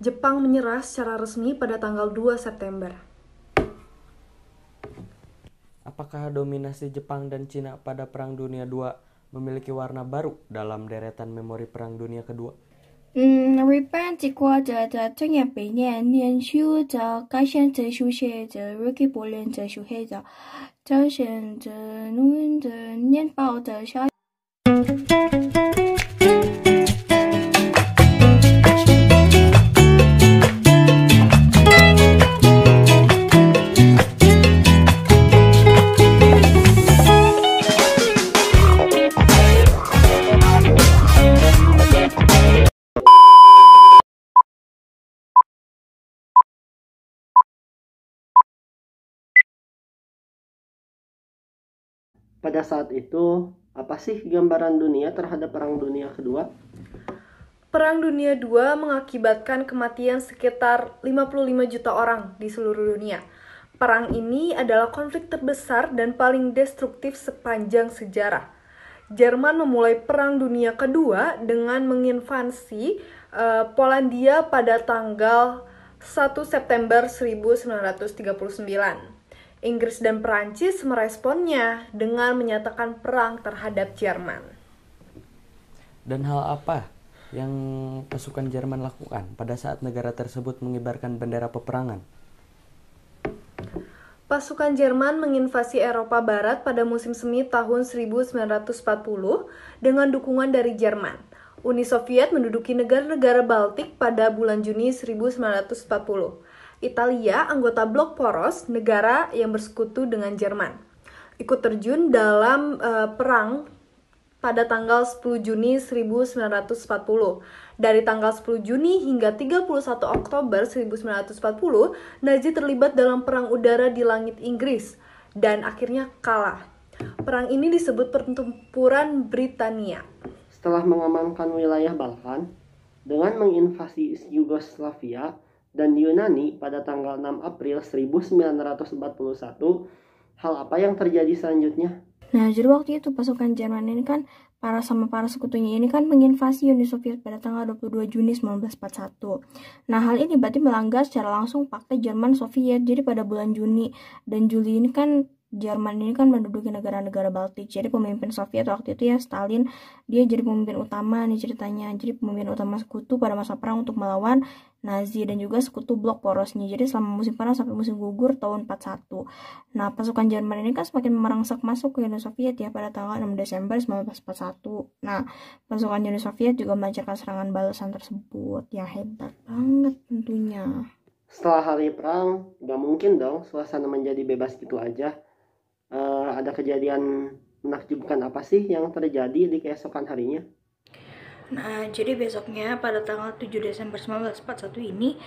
Jepang menyerah secara resmi pada tanggal 2 September. Apakah dominasi Jepang dan Cina pada Perang Dunia II memiliki warna baru dalam deretan memori Perang Dunia Kedua? 日本这国家的专业背面研究着改善哲学学者瑞克伯伦哲学学者展现着论的年报的小。Pada saat itu, apa sih gambaran dunia terhadap Perang Dunia Kedua? Perang Dunia II mengakibatkan kematian sekitar 55 juta orang di seluruh dunia. Perang ini adalah konflik terbesar dan paling destruktif sepanjang sejarah. Jerman memulai Perang Dunia Kedua dengan menginvasi Polandia pada tanggal 1 September 1939. Inggris dan Perancis meresponnya dengan menyatakan perang terhadap Jerman. Dan hal apa yang pasukan Jerman lakukan pada saat negara tersebut mengibarkan bendera peperangan? Pasukan Jerman menginvasi Eropa Barat pada musim semi tahun 1940 dengan dukungan dari Jerman. Uni Soviet menduduki negara-negara Baltik pada bulan Juni 1940. Italia, anggota blok poros, negara yang bersekutu dengan Jerman, ikut terjun dalam perang pada tanggal 10 Juni 1940. Dari tanggal 10 Juni hingga 31 Oktober 1940, Nazi terlibat dalam perang udara di langit Inggris dan akhirnya kalah. Perang ini disebut Pertempuran Britania. Setelah mengamankan wilayah Balkan, dengan menginvasi Yugoslavia dan Yunani pada tanggal 6 April 1941, hal apa yang terjadi selanjutnya? Nah, jadi waktu itu pasukan Jerman ini kan para sekutunya ini kan menginvasi Uni Soviet pada tanggal 22 Juni 1941. Nah, hal ini berarti melanggar secara langsung Pakta Jerman Soviet. Jadi pada bulan Juni dan Juli ini kan Jerman ini kan menduduki negara-negara Baltik. Jadi pemimpin Soviet waktu itu ya Stalin, dia jadi pemimpin utama nih ceritanya. Jadi pemimpin utama sekutu pada masa perang untuk melawan Nazi dan juga sekutu blok porosnya. Jadi selama musim panas sampai musim gugur tahun 41. Nah, pasukan Jerman ini kan semakin merangsak masuk ke Uni Soviet ya pada tanggal 6 Desember 1941. Nah, pasukan Uni Soviet juga melancarkan serangan balasan tersebut. Ya hebat banget tentunya. Setelah hari perang, gak mungkin dong suasana menjadi bebas gitu aja. Ada kejadian menakjubkan apa sih yang terjadi di keesokan harinya? Nah, jadi besoknya pada tanggal 7 Desember 1941 ini,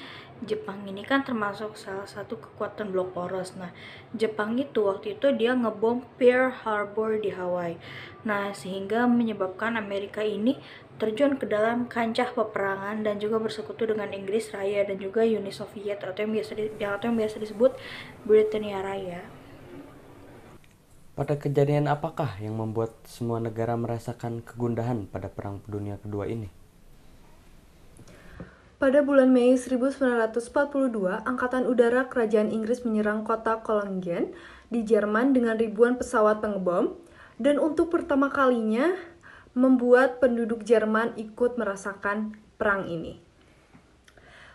Jepang ini kan termasuk salah satu kekuatan blok poros. Nah, Jepang itu waktu itu dia ngebom Pearl Harbor di Hawaii. Nah, sehingga menyebabkan Amerika ini terjun ke dalam kancah peperangan dan juga bersekutu dengan Inggris Raya dan juga Uni Soviet atau yang biasa disebut Britania Raya. Pada kejadian apakah yang membuat semua negara merasakan kegundahan pada Perang Dunia Kedua ini? Pada bulan Mei 1942, Angkatan Udara Kerajaan Inggris menyerang kota Cologne di Jerman dengan ribuan pesawat pengebom, dan untuk pertama kalinya membuat penduduk Jerman ikut merasakan perang ini.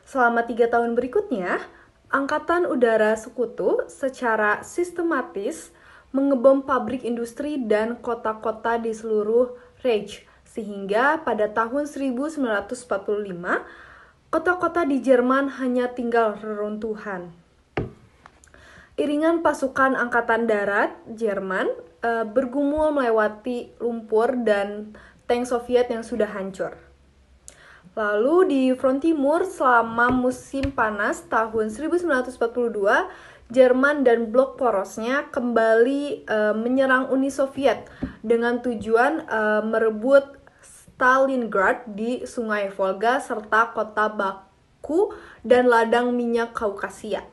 Selama 3 tahun berikutnya, Angkatan Udara Sekutu secara sistematis mengebom pabrik industri dan kota-kota di seluruh Reich, sehingga pada tahun 1945, kota-kota di Jerman hanya tinggal reruntuhan. Iringan pasukan Angkatan Darat Jerman bergumul melewati lumpur dan tank Soviet yang sudah hancur. Lalu di front timur selama musim panas tahun 1942, Jerman dan blok porosnya kembali menyerang Uni Soviet dengan tujuan merebut Stalingrad di Sungai Volga serta kota Baku dan ladang minyak Kaukasia.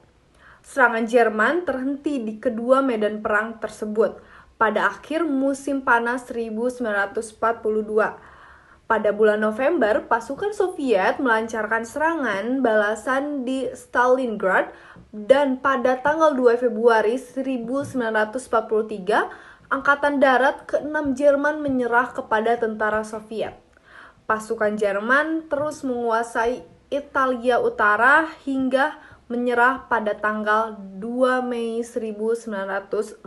Serangan Jerman terhenti di kedua medan perang tersebut pada akhir musim panas 1942. Pada bulan November, pasukan Soviet melancarkan serangan balasan di Stalingrad dan pada tanggal 2 Februari 1943, Angkatan Darat ke-6 Jerman menyerah kepada tentara Soviet. Pasukan Jerman terus menguasai Italia Utara hingga menyerah pada tanggal 2 Mei 1945.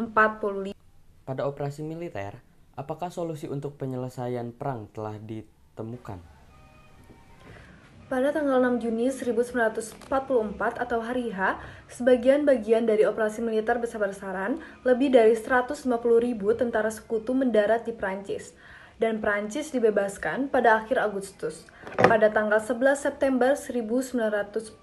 Pada operasi militer, apakah solusi untuk penyelesaian perang telah ditemukan? Pada tanggal 6 Juni 1944 atau hari H, sebagian bagian dari operasi militer besar-besaran, lebih dari 150.000 tentara sekutu mendarat di Prancis, dan Prancis dibebaskan pada akhir Agustus. Pada tanggal 11 September 1944,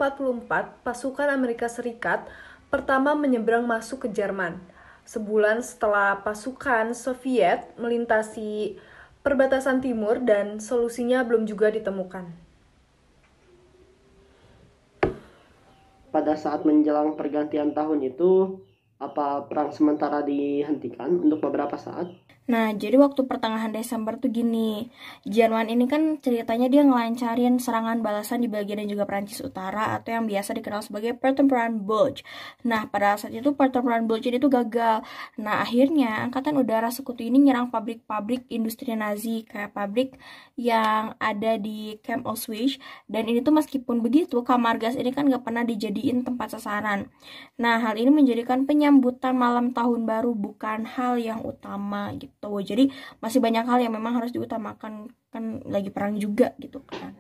pasukan Amerika Serikat pertama menyeberang masuk ke Jerman. Sebulan setelah pasukan Soviet melintasi perbatasan timur dan solusinya belum juga ditemukan. Pada saat menjelang pergantian tahun itu, apa perang sementara dihentikan untuk beberapa saat? Nah, jadi waktu pertengahan Desember tuh gini, Jerman ini kan ceritanya dia ngelancarin serangan balasan di Belgia dan juga Prancis Utara atau yang biasa dikenal sebagai Pertempuran Bulge. Nah, pada saat itu Pertempuran Bulge itu gagal. Nah, akhirnya Angkatan Udara Sekutu ini nyerang pabrik-pabrik industri Nazi, kayak pabrik yang ada di Camp Auschwitz. Dan ini tuh meskipun begitu, kamar gas ini kan gak pernah dijadiin tempat sasaran. Nah, hal ini menjadikan penyambutan malam tahun baru bukan hal yang utama gitu. Jadi masih banyak hal yang memang harus diutamakan, kan lagi perang juga gitu kan.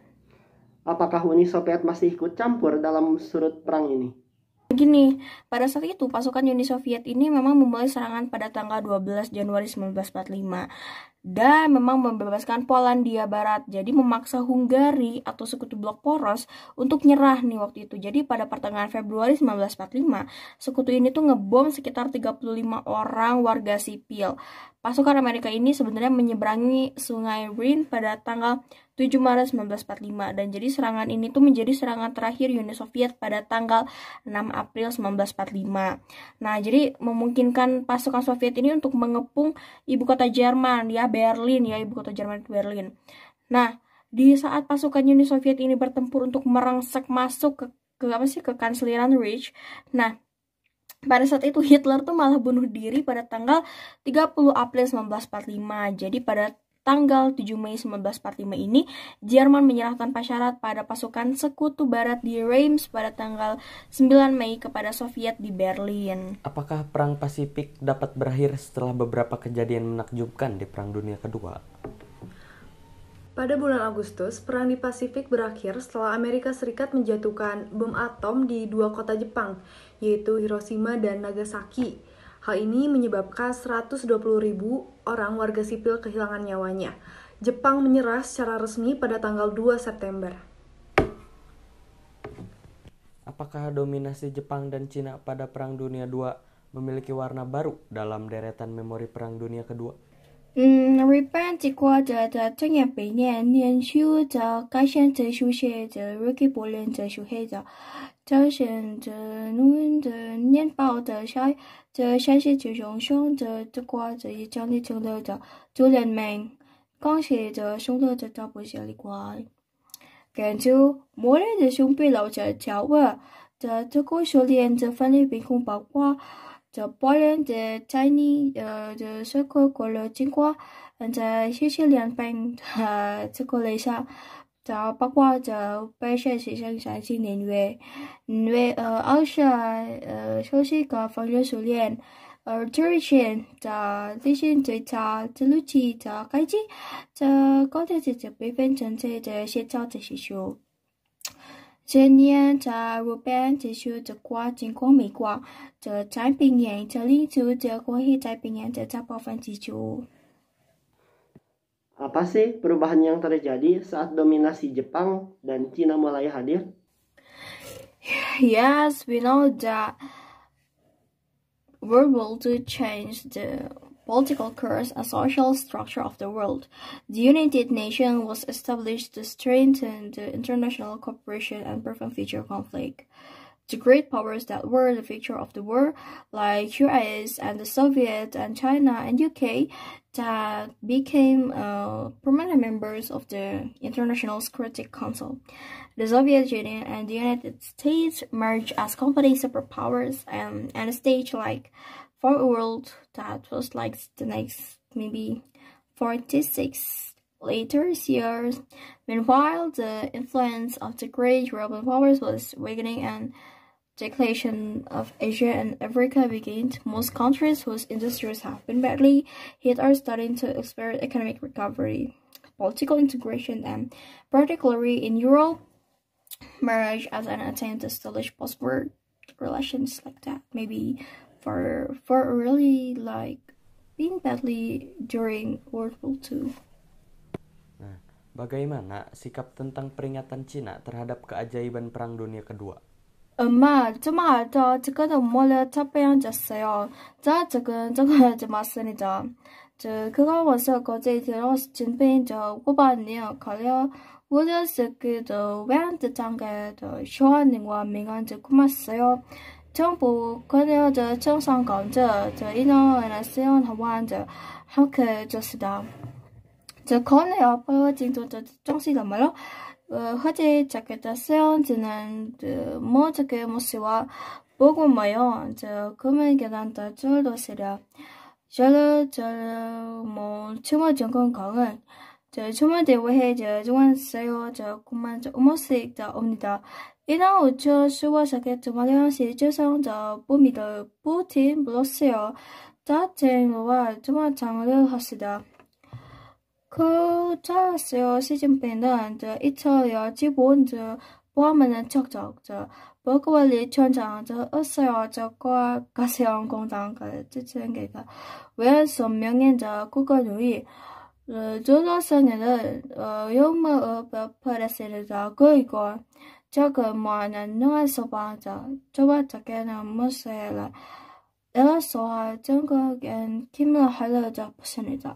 Apakah Uni Soviet masih ikut campur dalam sudut perang ini? Begini, pada saat itu pasukan Uni Soviet ini memang memulai serangan pada tanggal 12 Januari 1945 dan memang membebaskan Polandia Barat, jadi memaksa Hungari atau sekutu blok poros untuk nyerah nih waktu itu. Jadi pada pertengahan Februari 1945, sekutu ini tuh ngebom sekitar 35 orang warga sipil. Pasukan Amerika ini sebenarnya menyeberangi Sungai Rhine pada tanggal 7 Maret 1945 dan jadi serangan ini tuh menjadi serangan terakhir Uni Soviet pada tanggal 6 April 1945. Nah, jadi memungkinkan pasukan Soviet ini untuk mengepung ibu kota Jerman, ya Berlin, ya ibu kota Jerman itu Berlin. Nah, di saat pasukan Uni Soviet ini bertempur untuk merangsek masuk ke Kansliran Reich. Nah, pada saat itu Hitler tuh malah bunuh diri pada tanggal 30 April 1945. Jadi pada tanggal 7 Mei 1945 ini, Jerman menyerahkan pasyarat pada pasukan Sekutu Barat di Reims pada tanggal 9 Mei kepada Soviet di Berlin. Apakah Perang Pasifik dapat berakhir setelah beberapa kejadian menakjubkan di Perang Dunia Kedua? Pada bulan Agustus, Perang di Pasifik berakhir setelah Amerika Serikat menjatuhkan bom atom di dua kota Jepang, yaitu Hiroshima dan Nagasaki. Hal ini menyebabkan 120.000 orang warga sipil kehilangan nyawanya. Jepang menyerah secara resmi pada tanggal 2 September. Apakah dominasi Jepang dan Cina pada Perang Dunia II memiliki warna baru dalam deretan memori Perang Dunia Kedua? 日本这国家的专业百年研究的改善哲学的日记博人哲学的展现着论的年报的详细之中上的这国这一讲的成了的主人们感谢着上了的大部分的关根据默认的兄弟老者教我的这个修炼这分类并控包括这波人的在你的社会过了经过在学习两本这个类上这包括这本身是30年月因为20休息个方式修炼之前这理性最差这路期这改进这高的这部分正在这写照这些书今年在日本这些这国经过美国这在平原这里就这过去在平原这部分基础 Apa sih perubahan yang terjadi saat dominasi Jepang dan Cina mulai hadir? Yes, we know that World War II changed the political course and social structure of the world. The United Nations was established to strengthen the international cooperation and prevent future conflict. the great powers that were the future of the world, like US and the Soviet and China and UK, that became permanent members of the International Security Council. The Soviet Union and the United States merged as complete superpowers and a stage like for a world that was like the next maybe 46 later years. Meanwhile, the influence of the great European powers was weakening and decline of Asia and Africa began. Most countries whose industries have been badly hit are starting to experience economic recovery. Political integration, and particularly in Europe, marriage as an attempt to establish post-war relations like that. Maybe for really like being badly during World War II. Nah, bagaimana sikap tentang peringatan Cina terhadap keajaiban Perang Dunia Kedua? 这么好的这个的我的这边就是哟，这个怎么是你的？这个我是搞这些老师这边就我把你考了，我就是给的玩的这个的小你我没干这个嘛是哟，政府可能这政商搞这一种那使用他玩着，好可就是的，这可能要把进度这东西怎么了？ 허재 자켓다세요 저는 뭐 저게 뭐시와 보고 뭐요 저 금을 계단다 줄도 시려 저뭐 추모 정권 강은 저 추모 대회에 저 중앙세요 저 그만 저 음식 저 옵니다 이나 우저 수와사게 주말에 시주성 저 봄이더 부틴 블러스요 자체와 주말 장을 하시다 그 자세요 시즌배는 저 2015저 보면은 척척 저 버거리 천장 저 어서요 저과 가세요 공장 그 지층계가 왜 선명한 저 국가주의 조선에는 용모 버퍼레스를 그이고 저거 뭐는 누워서 봐자 저와 저게는 무엇이라 엘라서 전국엔 김을 하려자 보십니다.